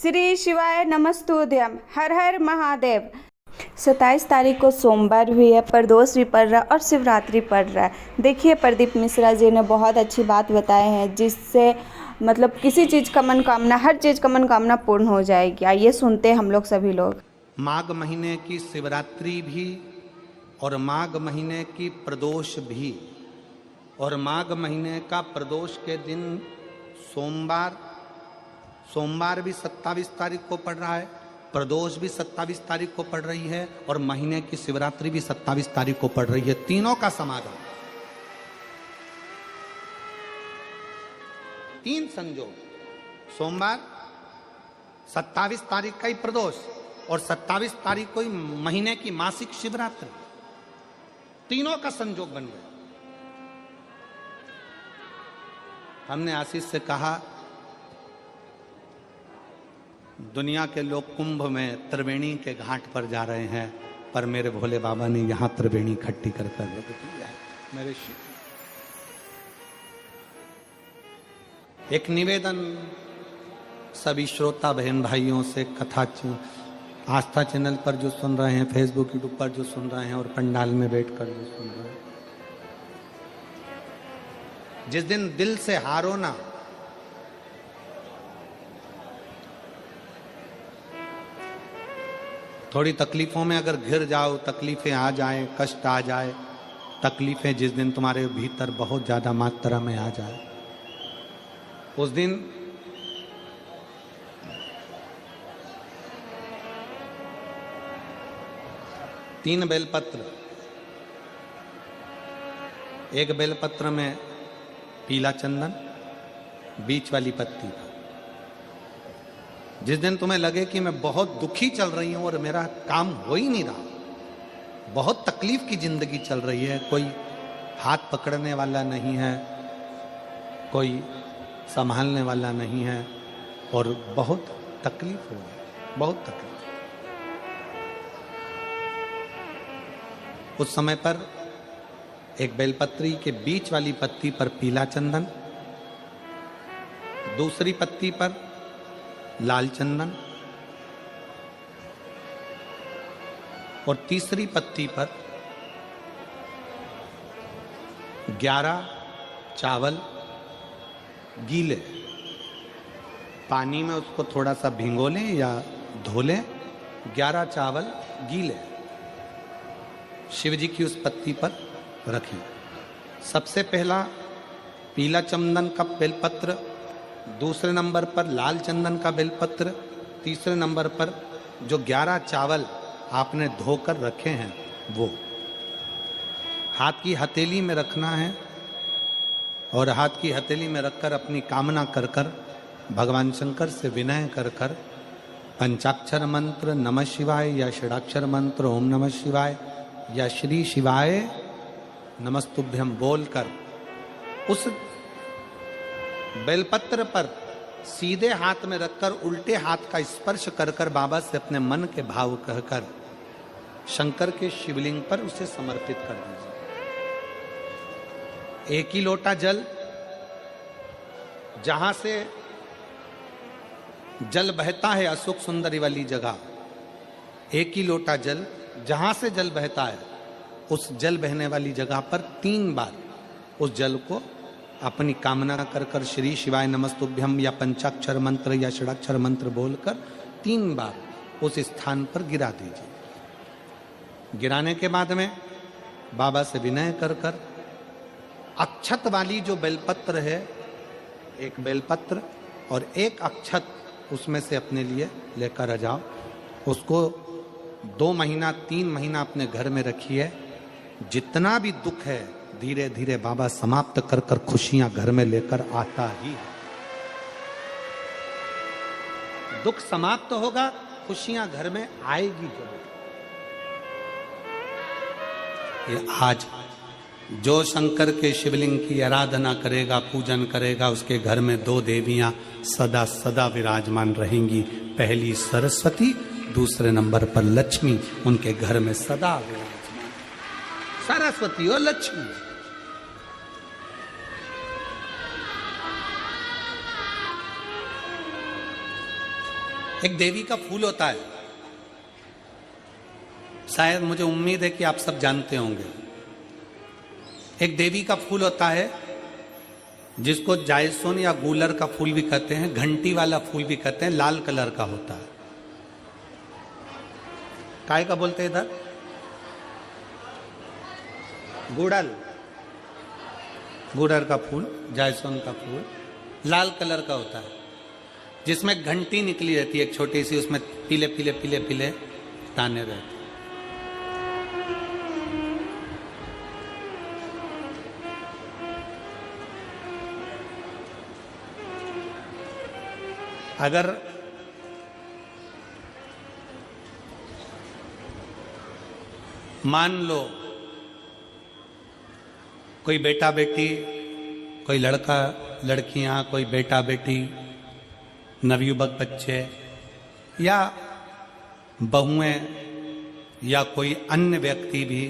श्री शिवाय नमस्तुभ्यम। हर हर महादेव। 27 तारीख को सोमवार भी है, प्रदोष भी पड़ रहा है और शिवरात्रि पड़ रहा है। देखिए प्रदीप मिश्रा जी ने बहुत अच्छी बात बताए हैं, जिससे मतलब किसी चीज़ का मनोकामना, हर चीज़ का मनोकामना पूर्ण हो जाएगी। आइए सुनते हैं हम लोग सभी लोग। माघ महीने की शिवरात्रि भी और माघ महीने की प्रदोष भी, और माघ महीने का प्रदोष के दिन सोमवार भी 27 तारीख को पड़ रहा है, प्रदोष भी 27 तारीख को पड़ रही है और महीने की शिवरात्रि भी 27 तारीख को पड़ रही है। तीनों का समागम, तीन संयोग, सोमवार 27 तारीख का ही प्रदोष और 27 तारीख को ही महीने की मासिक शिवरात्रि, तीनों का संयोग बन गया। हमने आशीष से कहा दुनिया के लोग कुंभ में त्रिवेणी के घाट पर जा रहे हैं, पर मेरे भोले बाबा ने यहां त्रिवेणी इकट्ठी कर दिया है। मेरे एक निवेदन सभी श्रोता बहन भाइयों से, कथा आस्था चैनल पर जो सुन रहे हैं, फेसबुक यूट्यूब पर जो सुन रहे हैं और पंडाल में बैठकर जो सुन रहे हैं, जिस दिन दिल से हारो ना, थोड़ी तकलीफों में अगर घिर जाओ, तकलीफें आ जाएं, कष्ट आ जाए, तकलीफें जिस दिन तुम्हारे भीतर बहुत ज्यादा मात्रा में आ जाए, उस दिन तीन बेलपत्र, एक बेलपत्र में पीला चंदन, बीच वाली पत्ती पर, जिस दिन तुम्हें लगे कि मैं बहुत दुखी चल रही हूं और मेरा काम हो ही नहीं रहा, बहुत तकलीफ की जिंदगी चल रही है, कोई हाथ पकड़ने वाला नहीं है, कोई संभालने वाला नहीं है और बहुत तकलीफ हो रही, बहुत तकलीफ। उस समय पर एक बेलपत्री के बीच वाली पत्ती पर पीला चंदन, दूसरी पत्ती पर लाल चंदन और तीसरी पत्ती पर 11 चावल गीले, पानी में उसको थोड़ा सा भिगो लें या धो लें, 11 चावल गीले शिव जी की उस पत्ती पर रखें। सबसे पहला पीला चंदन का बेलपत्र, दूसरे नंबर पर लाल चंदन का बेलपत्र, तीसरे नंबर पर जो 11 चावल आपने धोकर रखे हैं वो हाथ की हथेली में रखना है और हाथ की हथेली में रखकर अपनी कामना कर कर भगवान शंकर से विनय कर कर पंचाक्षर मंत्र नमः शिवाय या षडाक्षर मंत्र ओम नमः शिवाय या श्री शिवाय नमस्तुभ्यम बोलकर उस बेलपत्र पर सीधे हाथ में रखकर उल्टे हाथ का स्पर्श कर कर बाबा से अपने मन के भाव कहकर शंकर के शिवलिंग पर उसे समर्पित कर दीजिए। एक ही लोटा जल, जहां से जल बहता है अशोक सुंदरी वाली जगह, एक ही लोटा जल, जहां से जल बहता है उस जल बहने वाली जगह पर 3 बार उस जल को अपनी कामना कर कर श्री शिवाय नमस्तुभ्यम या पंचाक्षर मंत्र या षडाक्षर मंत्र बोलकर 3 बार उस स्थान पर गिरा दीजिए। गिराने के बाद में बाबा से विनय कर कर अक्षत वाली जो बेलपत्र है, एक बेलपत्र और एक अक्षत उसमें से अपने लिए लेकर आ जाओ। उसको 2 महीना 3 महीना अपने घर में रखिए। जितना भी दुख है धीरे धीरे बाबा समाप्त कर कर खुशियां घर में लेकर आता ही है। दुख समाप्त होगा, खुशियां घर में आएगी जरूर। ये आज जो शंकर के शिवलिंग की आराधना करेगा, पूजन करेगा, उसके घर में 2 देवियां सदा सदा विराजमान रहेंगी। पहली सरस्वती, दूसरे नंबर पर लक्ष्मी, उनके घर में सदा विराजमान। सरस्वती और लक्ष्मी। एक देवी का फूल होता है, शायद मुझे उम्मीद है कि आप सब जानते होंगे। एक देवी का फूल होता है जिसको जायसोन या गूलर का फूल भी कहते हैं, घंटी वाला फूल भी कहते हैं, लाल कलर का होता है। काय का बोलते हैं इधर? गुड़ल, गुड़र का फूल, जायसोन का फूल लाल कलर का होता है, जिसमें घंटी निकली रहती है एक छोटी सी, उसमें पीले पीले पीले पीले दाने रहते हैं। अगर मान लो कोई बेटा बेटी, कोई लड़का लड़कियां, कोई बेटा बेटी, नवयुवक बच्चे या बहुएं या कोई अन्य व्यक्ति भी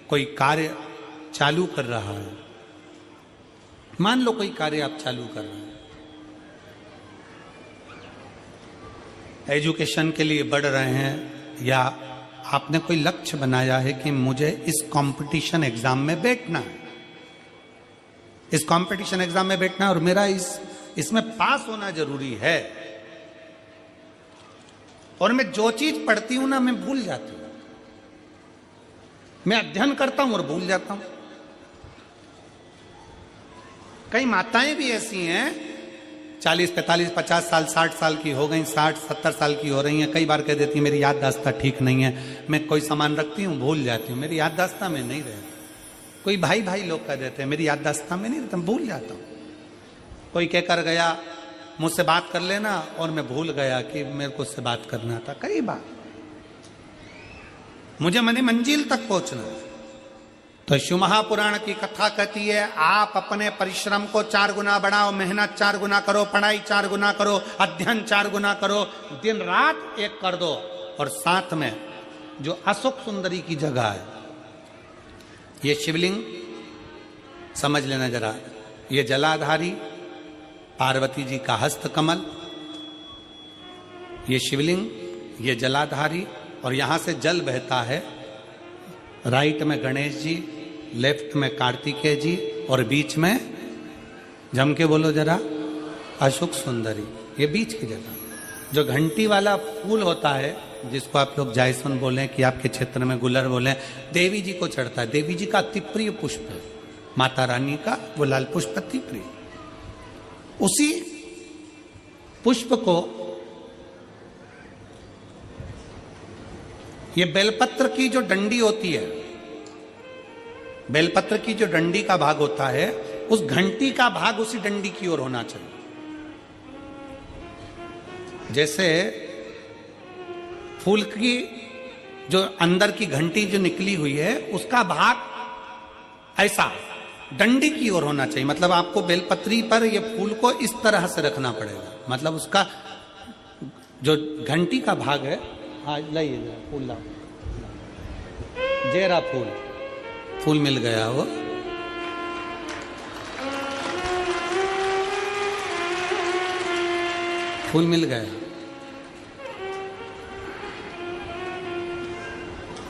कोई कार्य चालू कर रहा है, मान लो कोई कार्य आप चालू कर रहे हैं, एजुकेशन के लिए बढ़ रहे हैं, या आपने कोई लक्ष्य बनाया है कि मुझे इस कंपटीशन एग्जाम में बैठना है, इस कंपटीशन एग्जाम में बैठना है और मेरा इसमें पास होना जरूरी है, और मैं जो चीज पढ़ती हूं ना मैं भूल जाती हूं, मैं अध्ययन करता हूं और भूल जाता हूं। कई माताएं भी ऐसी हैं 40, 45, 50 साल, 60 साल की हो गई, 60, 70 साल की हो रही हैं, कई बार कह देती हैं मेरी याददाश्त ठीक नहीं है, मैं कोई सामान रखती हूँ भूल जाती हूँ, मेरी याददाश्त में नहीं रहती। कोई भाई भाई लोग कह देते हैं मेरी याददाश्त में नहीं रहता, भूल जाता हूँ। कोई कहकर गया मुझसे बात कर लेना और मैं भूल गया कि मेरे को उससे बात करना था। कई बार मुझे मनी मंजिल तक पहुंचना है। तो शिव महापुराण की कथा कहती है आप अपने परिश्रम को 4 गुना बढ़ाओ, मेहनत 4 गुना करो, पढ़ाई 4 गुना करो, अध्ययन 4 गुना करो, दिन रात एक कर दो। और साथ में जो अशोक सुंदरी की जगह है, ये शिवलिंग समझ लेना जरा, ये जलाधारी पार्वती जी का हस्त कमल, ये शिवलिंग, ये जलाधारी, और यहां से जल बहता है। राइट में गणेश जी, लेफ्ट में कार्तिकेय जी, और बीच में जम के बोलो जरा अशोक सुंदरी। ये बीच की जगह जो घंटी वाला फूल होता है, जिसको आप लोग जायसोन बोलें कि आपके क्षेत्र में गुलर बोलें, देवी जी को चढ़ता है। देवी जी का अति प्रिय पुष्प है, माता रानी का वो लाल पुष्प अति प्रिय। उसी पुष्प को ये बेलपत्र की जो डंडी होती है, बेलपत्र की जो डंडी का भाग होता है, उस घंटी का भाग उसी डंडी की ओर होना चाहिए। जैसे फूल की जो अंदर की घंटी जो निकली हुई है, उसका भाग ऐसा डंडी की ओर होना चाहिए। मतलब आपको बेलपत्री पर ये फूल को इस तरह से रखना पड़ेगा। मतलब उसका जो घंटी का भाग है, हाँ लाइए फूल लाओ, जेरा फूल मिल गया, वो फूल मिल गया।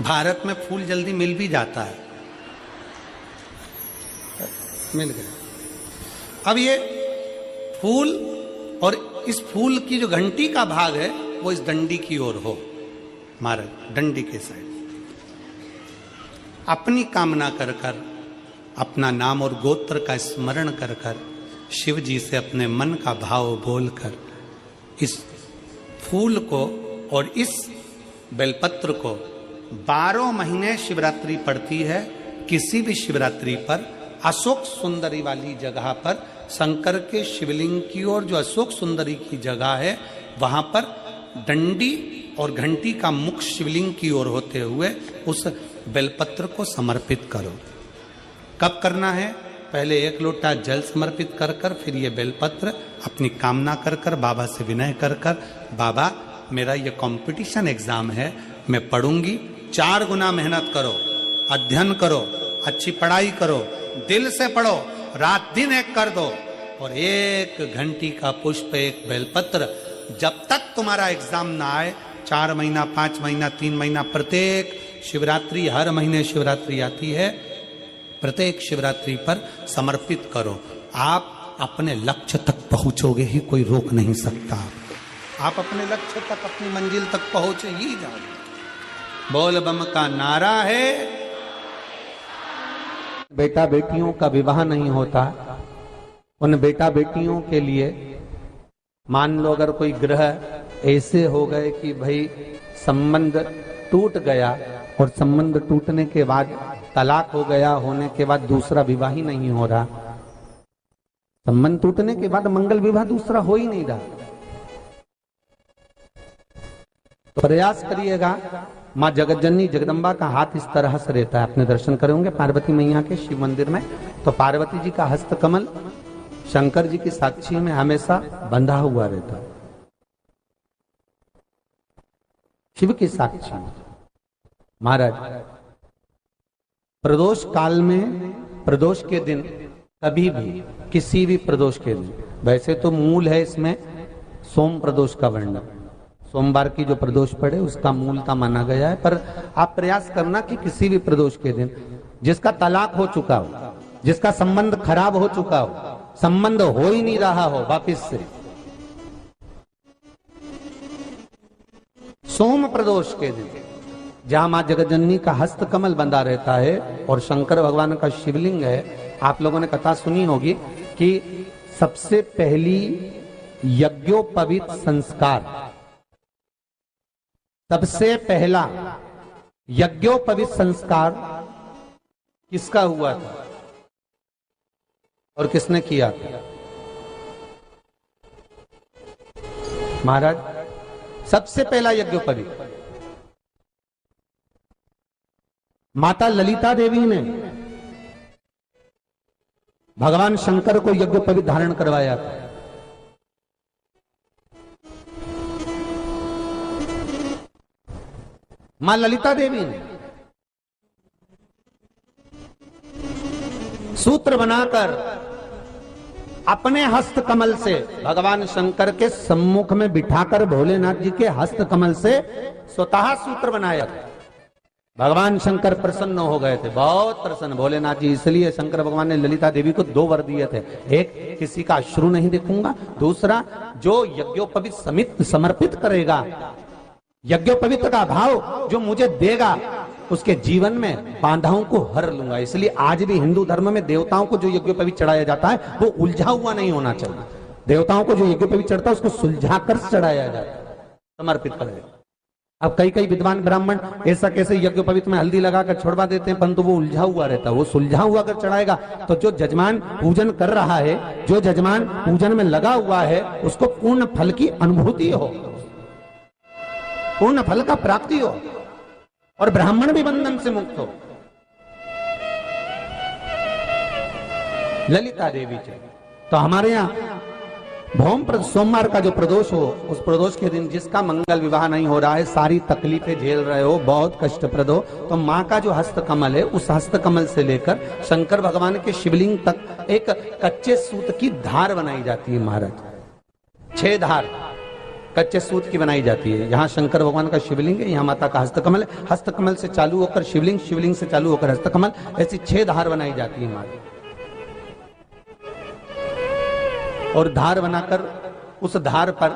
भारत में फूल जल्दी मिल भी जाता है, मिल गया। अब ये फूल और इस फूल की जो घंटी का भाग है वो इस डंडी की ओर हो, मारे डंडी के साइड। अपनी कामना कर कर, अपना नाम और गोत्र का स्मरण कर कर, शिव जी से अपने मन का भाव बोलकर इस फूल को और इस बेलपत्र को 12 महीने शिवरात्रि पड़ती है। किसी भी शिवरात्रि पर अशोक सुंदरी वाली जगह पर, शंकर के शिवलिंग की ओर जो अशोक सुंदरी की जगह है, वहां पर डंडी और घंटी का मुख शिवलिंग की ओर होते हुए उस बेलपत्र को समर्पित करो। कब करना है? पहले 1 लोटा जल समर्पित कर कर, फिर ये बेलपत्र अपनी कामना कर कर, बाबा से विनय कर कर, बाबा मेरा ये कंपटीशन एग्जाम है, मैं पढ़ूंगी, 4 गुना मेहनत करो, अध्ययन करो, अच्छी पढ़ाई करो, दिल से पढ़ो, रात दिन एक कर दो, और 1 घंटी का पुष्प, 1 बेलपत्र जब तक तुम्हारा एग्जाम ना आए 4 महीना 5 महीना 3 महीना प्रत्येक शिवरात्रि, हर महीने शिवरात्रि आती है, प्रत्येक शिवरात्रि पर समर्पित करो। आप अपने लक्ष्य तक पहुंचोगे ही, कोई रोक नहीं सकता। आप अपने लक्ष्य तक, अपनी मंजिल तक पहुंचे ही जाओगे। बोल बम का नारा है। बेटा बेटियों का विवाह नहीं होता, उन बेटा बेटियों के लिए मान लो अगर कोई ग्रह ऐसे हो गए कि भाई संबंध टूट गया और संबंध टूटने के बाद तलाक हो गया, होने के बाद दूसरा विवाह ही नहीं हो रहा, संबंध टूटने के बाद मंगल विवाह दूसरा हो ही नहीं रहा, तो प्रयास करिएगा। माँ जगतजननी जगदम्बा का हाथ इस तरह से रहता है, आपने दर्शन करे होंगे पार्वती मैया के शिव मंदिर में, तो पार्वती जी का हस्त कमल शंकर जी की साक्षी में हमेशा बंधा हुआ रहता है, शिव की साक्षी में। महाराज प्रदोष काल में, प्रदोष के दिन कभी भी, किसी भी प्रदोष के दिन, वैसे तो मूल है इसमें सोम प्रदोष का वर्णन, सोमवार की जो प्रदोष पड़े उसका मूलता माना गया है, पर आप प्रयास करना कि किसी भी प्रदोष के दिन जिसका तलाक हो चुका हो, जिसका संबंध खराब हो चुका हो, संबंध हो ही नहीं रहा हो वापिस से, सोम प्रदोष के दिन जहां मां जगतजननी का हस्त कमल बंधा रहता है और शंकर भगवान का शिवलिंग है। आप लोगों ने कथा सुनी होगी कि सबसे पहली यज्ञोपवीत संस्कार, सबसे पहला यज्ञोपवीत संस्कार किसका हुआ था और किसने किया था? महाराज सबसे पहला यज्ञोपवीत माता ललिता देवी ने भगवान शंकर को यज्ञोपवीत धारण करवाया था। मां ललिता देवी ने सूत्र बनाकर अपने हस्त कमल से भगवान शंकर के सम्मुख में बिठाकर भोलेनाथ जी के हस्त कमल से स्वतः सूत्र बनाया था। भगवान शंकर प्रसन्न हो गए थे, बहुत प्रसन्न भोलेनाथ जी, इसलिए शंकर भगवान ने ललिता देवी को 2 वर दिए थे, एक किसी का अश्रु नहीं देखूंगा, दूसरा जो यज्ञोपवीत समित समर्पित करेगा, यज्ञोपवीत का भाव जो मुझे देगा उसके जीवन में बाधाओं को हर लूंगा। इसलिए आज भी हिंदू धर्म में देवताओं को जो यज्ञोपवीत चढ़ाया जाता है वो उलझा हुआ नहीं होना चाहिए। देवताओं को जो यज्ञोपवीत चढ़ता है उसको सुलझा कर चढ़ाया जाता है, समर्पित करेगा। अब कई विद्वान ब्राह्मण ऐसा कैसे यज्ञोपवीत में हल्दी लगाकर छोड़वा देते हैं, परंतु वो उलझा हुआ रहता है, वो सुलझा हुआ अगर चढ़ाएगा तो जो जजमान पूजन कर रहा है, जो जजमान पूजन में लगा हुआ है, उसको पूर्ण फल की अनुभूति हो, पूर्ण फल का प्राप्ति हो और ब्राह्मण भी बंधन से मुक्त हो। ललिता देवी जी तो हमारे यहाँ भौम सोमवार का जो प्रदोष हो, उस प्रदोष के दिन जिसका मंगल विवाह नहीं हो रहा है, सारी तकलीफें झेल रहे हो, बहुत कष्टप्रद हो, तो माँ का जो हस्त कमल है उस हस्त कमल से लेकर शंकर भगवान के शिवलिंग तक एक कच्चे सूत की धार बनाई जाती है। महाराज 6 धार कच्चे सूत की बनाई जाती है। यहाँ शंकर भगवान का शिवलिंग है, यहाँ माता का हस्तकमल है, हस्तकमल से चालू होकर शिवलिंग, शिवलिंग से चालू होकर हस्तकमल, ऐसी 6 धार बनाई जाती है माता। और धार बनाकर उस धार पर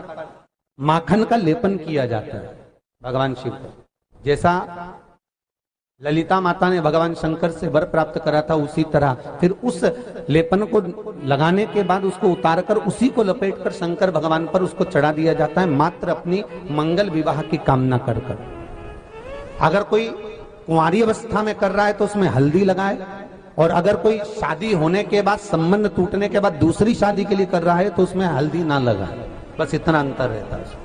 माखन का लेपन किया जाता है भगवान शिव को। जैसा ललिता माता ने भगवान शंकर से वर प्राप्त करा था, उसी तरह फिर उस लेपन को लगाने के बाद उसको उतारकर उसी को लपेटकर शंकर भगवान पर उसको चढ़ा दिया जाता है, मात्र अपनी मंगल विवाह की कामना कर कर। अगर कोई कुंवारी अवस्था में कर रहा है तो उसमें हल्दी लगाए, और अगर कोई शादी होने के बाद, संबंध टूटने के बाद दूसरी शादी के लिए कर रहा है तो उसमें हल्दी ना लगाए, बस इतना अंतर रहता है।